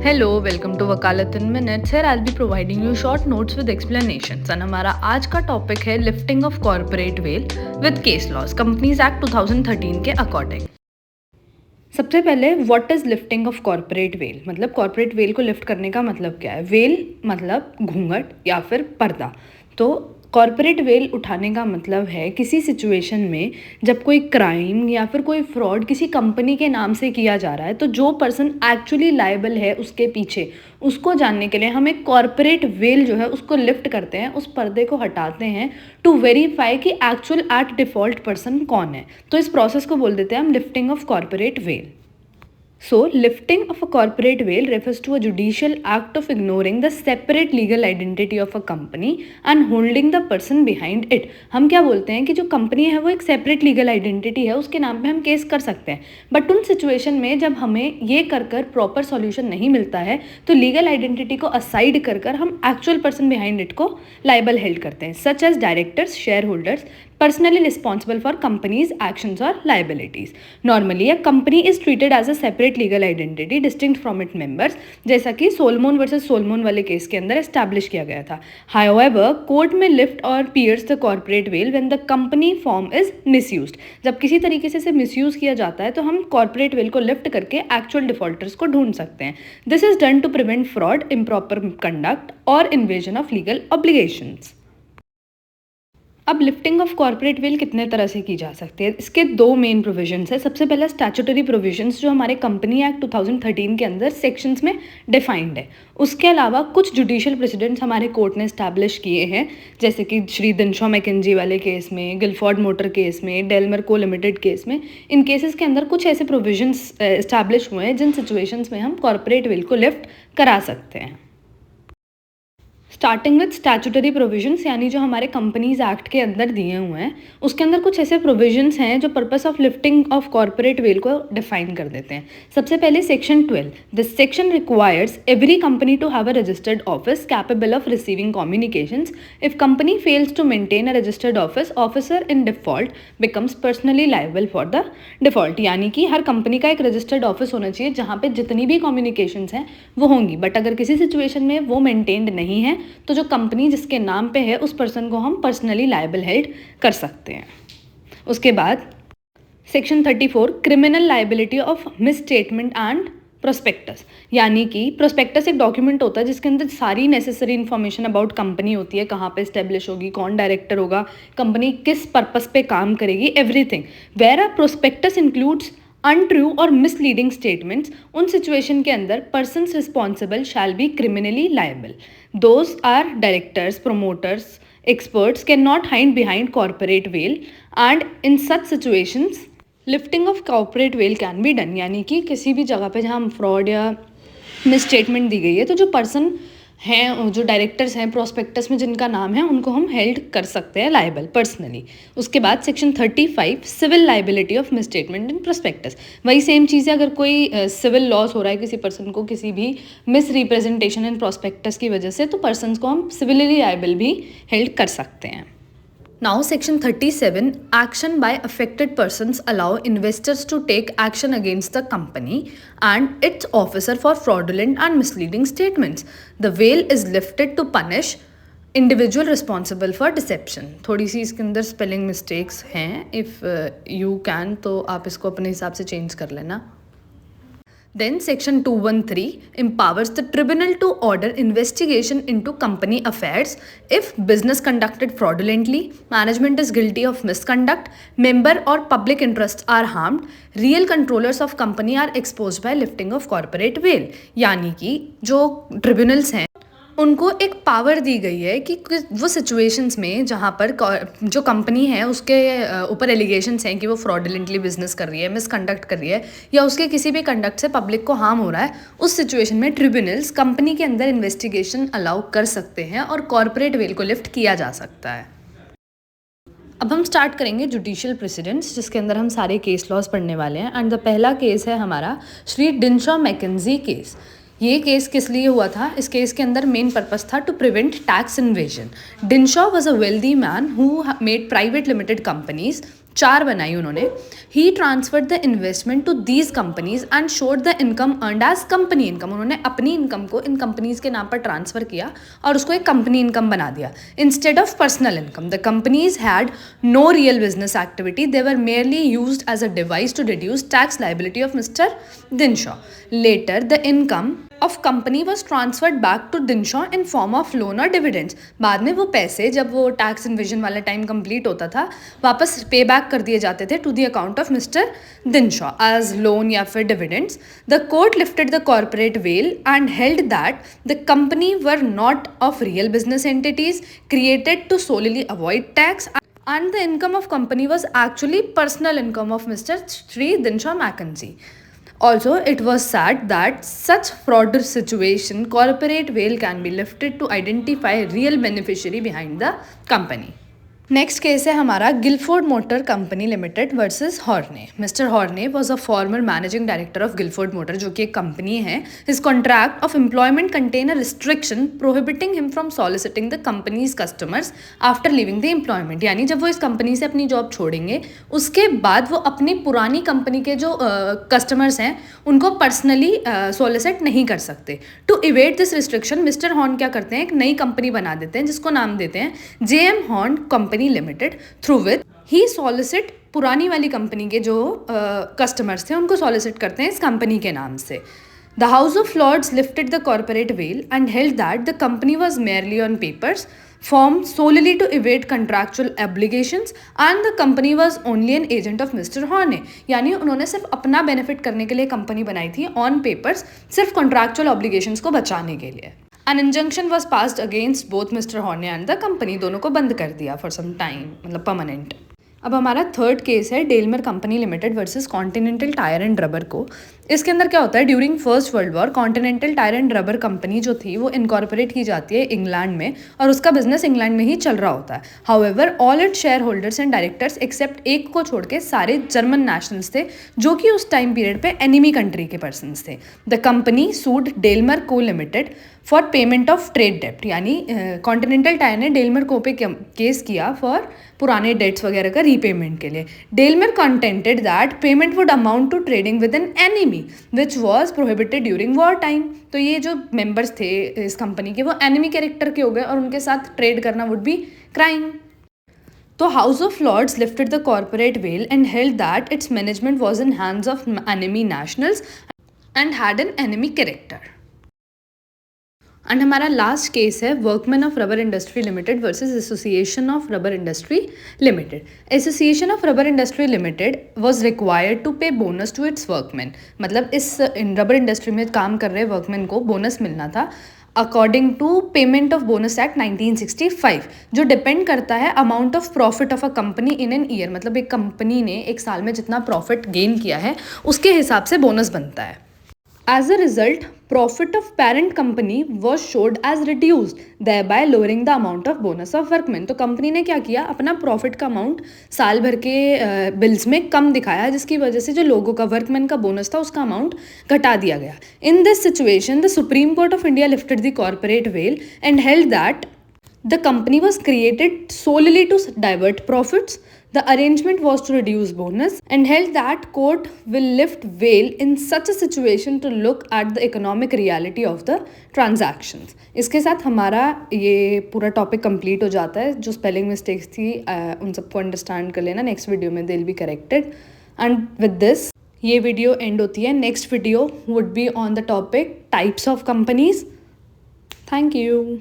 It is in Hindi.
Hello, welcome to Vakalat in minutes. Here I will be providing you short notes with explanations and हमारा आज का टॉपिक है lifting of corporate veil with case laws Companies Act 2013 के अकॉर्डिंग। सबसे पहले what is lifting of corporate veil, मतलब कॉर्पोरेट वेल को लिफ्ट करने का मतलब क्या है। वेल मतलब घूंघट या फिर पर्दा। तो कॉर्पोरेट वेल उठाने का मतलब है किसी सिचुएशन में जब कोई क्राइम या फिर कोई फ्रॉड किसी कंपनी के नाम से किया जा रहा है, तो जो पर्सन एक्चुअली लायबल है उसके पीछे, उसको जानने के लिए हम एक कॉर्पोरेट वेल जो है उसको लिफ्ट करते हैं, उस पर्दे को हटाते हैं टू वेरीफाई कि एक्चुअल एट डिफॉल्ट पर्सन कौन है। तो इस प्रोसेस को बोल देते हैं हम lifting of corporate well. So, lifting of a corporate veil refers to a judicial act of ignoring the separate legal identity of a company and holding the person behind it। हम क्या बोलते हैं कि जो कंपनी है वो एक सेपरेट लीगल आइडेंटिटी है, उसके नाम पे हम केस कर सकते हैं, बट उन सिचुएशन में जब हमें ये कर प्रॉपर सॉल्यूशन नहीं मिलता है तो लीगल आइडेंटिटी को असाइड कर हम एक्चुअल पर्सन बिहाइंड इट को लाइबल हेल्ड करते हैं, such as directors, share holders, personally responsible for company's actions or liabilities। Normally, a company is treated as a separate legal identity distinct from its members, जैसा कि सोलमोन वर्सेस सोलमोन वाले केस के अंदर एस्टैब्लिश किया गया था। However, कोर्ट में लिफ्ट और pierce the corporate veil when the company form is misused। जब किसी तरीके से इसे मिसयूज किया जाता है तो हम कॉर्पोरेट वेल को लिफ्ट करके एक्चुअल डिफॉल्टर्स को ढूंढ सकते हैं। This is done to prevent fraud, improper conduct और इन्वेजन ऑफ लीगल ऑब्लिगेशंस। अब लिफ्टिंग ऑफ कॉर्पोरेट वेल कितने तरह से की जा सकती है, इसके दो मेन प्रोविजंस है। सबसे पहला स्टैट्यूटरी प्रोविजंस जो हमारे कंपनी एक्ट 2013 के अंदर सेक्शंस में डिफाइंड है। उसके अलावा कुछ जुडिशियल प्रेसिडेंट्स हमारे कोर्ट ने इस्टेब्लिश किए हैं, जैसे कि श्री दिनशॉ मैकेंजी वाले केस में, गिलफोर्ड मोटर केस में, डेलमर को लिमिटेड केस में। इन केसेस के अंदर कुछ ऐसे प्रोविजंस इस्टेब्लिश हुए हैं जिन सिचुएशंस में हम कॉर्पोरेट वेल को लिफ्ट करा सकते हैं। स्टार्टिंग विद स्टैट्यूटरी प्रोविजंस, यानी जो हमारे कंपनीज एक्ट के अंदर दिए हुए हैं, उसके अंदर कुछ ऐसे प्रोविजंस हैं जो purpose of lifting of corporate veil को डिफाइन कर देते हैं। सबसे पहले section 12, this section requires every company to have a registered office capable of receiving communications. If company fails to maintain a registered office, officer in default becomes personally liable for the default. यानी कि हर कंपनी का एक रजिस्टर्ड ऑफिस होना चाहिए जहाँ पे जितनी भी कम्युनिकेशंस हैं वो होंगी, बट अगर किसी सिचुएशन में वो मेंटेन्ड नहीं है तो जो कंपनी जिसके नाम पे है उस पर्सन को हम पर्सनली लायबल हेल्ड कर सकते हैं। उसके बाद section 34, criminal liability of misstatement and prospectus. यानी कि प्रोस्पेक्टस एक डॉक्यूमेंट होता है जिसके अंदर सारी नेसेसरी इन्फॉर्मेशन अबाउट कंपनी होती है, कहाँ पे स्टेब्लिश होगी, कौन डायरेक्टर होगा, कंपनी किस पर्पस पे काम करेगी, everything. Where a prospectus includes untrue और मिसलीडिंग स्टेटमेंट्स, उन सिचुएशन के अंदर persons responsible shall be criminally liable. Those are directors, promoters, experts cannot hide behind corporate veil and in such situations lifting of corporate veil can be done। यानी कि किसी भी जगह पे जहाँ फ्रॉड या मिस स्टेटमेंट दी गई है तो जो पर्सन हैं, जो डायरेक्टर्स हैं प्रोस्पेक्टस में जिनका नाम है, उनको हम हेल्ड कर सकते हैं लायबल पर्सनली। उसके बाद section 35, civil liability of misstatement in prospectus. वही सेम चीज़ है, अगर कोई सिविल लॉस हो रहा है किसी पर्सन को किसी भी मिस रिप्रेजेंटेशन इन प्रोस्पेक्टस की वजह से, तो पर्सन को हम सिविली लायबल भी हेल्ड कर सकते हैं। Now, Section 37, action by affected persons allow investors to take action against the company and its officer for fraudulent and misleading statements. The veil is lifted to punish individual responsible for deception। थोड़ी सी इसके अंदर स्पेलिंग मिस्टेक्स हैं, इफ़ यू कैन तो आप इसको अपने हिसाब से चेंज कर लेना। Then Section 213 empowers the tribunal to order investigation into company affairs if business conducted fraudulently, management is guilty of misconduct, member or public interests are harmed, real controllers of company are exposed by lifting of corporate veil। यानी कि जो ट्रिब्यूनल्स हैं उनको एक पावर दी गई है कि वो सिचुएशंस में जहाँ पर जो कंपनी है उसके ऊपर एलिगेशंस हैं कि वो फ्रॉडुलेंटली बिजनेस कर रही है, मिसकंडक्ट कर रही है, या उसके किसी भी कंडक्ट से पब्लिक को हार्म हो रहा है, उस सिचुएशन में ट्रिब्यूनल्स कंपनी के अंदर इन्वेस्टिगेशन अलाउ कर सकते हैं और कॉर्पोरेट वेल को लिफ्ट किया जा सकता है। अब हम स्टार्ट करेंगे जुडिशियल प्रेसिडेंट्स, जिसके अंदर हम सारे केस लॉज पढ़ने वाले हैं। एंड द पहला केस है हमारा श्री डिनशॉ मैकेंजी केस। ये केस किस लिए हुआ था? इस केस के अंदर मेन पर्पस था to prevent tax evasion. Dinshaw was a wealthy man who made private limited companies 4 बनाई उन्होंने। He transferred the investment to these companies and showed the income earned as company income. उन्होंने अपनी इनकम को इन कंपनीज के नाम पर ट्रांसफर किया और उसको एक कंपनी इनकम बना दिया instead of personal income. The companies had no real business activity, they were merely used as a device to reduce tax liability of mister Dinshaw. Later the income of company was transferred back to Dinshaw in form of loan और डिविडेंड्स। बाद में वो पैसे जब वो टैक्स इन्विजन वाला टाइम कंप्लीट होता था वापस पे बैक कर दिए जाते थे to the account of mister Dinshaw as loan या फिर dividends. The court lifted the corporate veil and held that the company were not of real business entities created to solely avoid tax and the income of company was actually personal income of Mr. Sri Dinshaw Mackenzie. Also, it was said that such fraud situation corporate veil can be lifted to identify real beneficiary behind the company. Next case है हमारा Gilford Motor Company limited versus Horne. Mister Horne was a former managing director of Gilford Motor, जो कि एक कंपनी है। His contract of employment contain a restriction prohibiting him from soliciting the company's customers after leaving the employment. यानी जब वो इस कंपनी से अपनी जॉब छोड़ेंगे उसके बाद वो अपनी पुरानी कंपनी के जो कस्टमर्स हैं उनको पर्सनली सॉलिसिट नहीं कर सकते। To evade this restriction mister Horne क्या करते हैं, एक नई कंपनी बना देते हैं जिसको नाम देते हैं JM horn company limited, through which he solicit पुरानी वाली कंपनी के जो कस्टमर्स थे उनको सॉलिसिट करते हैं इस कंपनी के नाम से। The House of Lords lifted the corporate veil and held that the company was merely on papers formed solely to evade contractual obligations and the company was only an agent of Mr. Horne। यानी उन्होंने सिर्फ अपना बेनिफिट करने के लिए कंपनी बनाई थी ऑन पेपर्स, सिर्फ कॉन्ट्रैक्चुअल ऑब्लिगेशंस को बचाने के लिए। An injunction was passed against both Mr. Horne and the company, दोनों को बंद कर दिया for some time, मतलब परमानेंट। अब हमारा थर्ड केस है Daimler company limited versus continental tyre and rubber co. इसके अंदर क्या होता है, during first world war continental tyre and rubber company जो थी वो इनकॉर्पोरेट की जाती है इंग्लैंड में और उसका बिजनेस इंग्लैंड में ही चल रहा होता है। However all it share holders and directors except एक को छोड़ के सारे जर्मन नेशनल्स थे जो कि उस टाइम पीरियड पे एनिमी कंट्री के पर्सनस थे। The company sued Daimler co limited for payment of trade डेप्ट। यानी कॉन्टिनेंटल टायर ने डेलमर को पे केस किया फॉर पुराने डेट्स वगैरह का रीपेमेंट के लिए। Daimler contended that payment would amount to trading with an enemy which was prohibited during war time. तो ये जो मेंबर्स थे इस कंपनी के वो एनिमी कैरेक्टर के हो गए और उनके साथ ट्रेड करना वुड बी क्राइम। तो House of Lords lifted the corporate veil and held that its management was in hands of enemy nationals and had an enemy character. And हमारा लास्ट केस है workmen of rubber industry limited versus association of rubber industry limited. Association of rubber industry limited was required to pay bonus to its workmen. मतलब इस रबर इंडस्ट्री में काम कर रहे वर्कमैन को बोनस मिलना था according to payment of Bonus Act 1965, जो डिपेंड करता है amount of profit of a company in an year. मतलब एक कंपनी ने एक साल में जितना प्रॉफिट गेन किया है उसके हिसाब से बोनस बनता है। As a result, profit of parent company was showed as reduced, thereby lowering the amount of bonus of workmen। तो कंपनी ने क्या किया, अपना प्रॉफिट का अमाउंट साल भर के बिल्स में कम दिखाया जिसकी वजह से जो लोगों का वर्कमैन का बोनस था उसका अमाउंट घटा दिया गया। In this situation the supreme court of India lifted the corporate veil and held that the company was created solely to divert profits. The arrangement was to reduce bonus and held that court will lift veil in such a situation to look at the economic reality of the transactions। इसके साथ हमारा ये पूरा टॉपिक कंप्लीट हो जाता है। जो स्पेलिंग मिस्टेक्स थी उन सबको अंडरस्टैंड कर लेना, नेक्स्ट वीडियो में they will be corrected. And with this ये वीडियो एंड होती है। Next video would be on the topic types of companies. Thank you.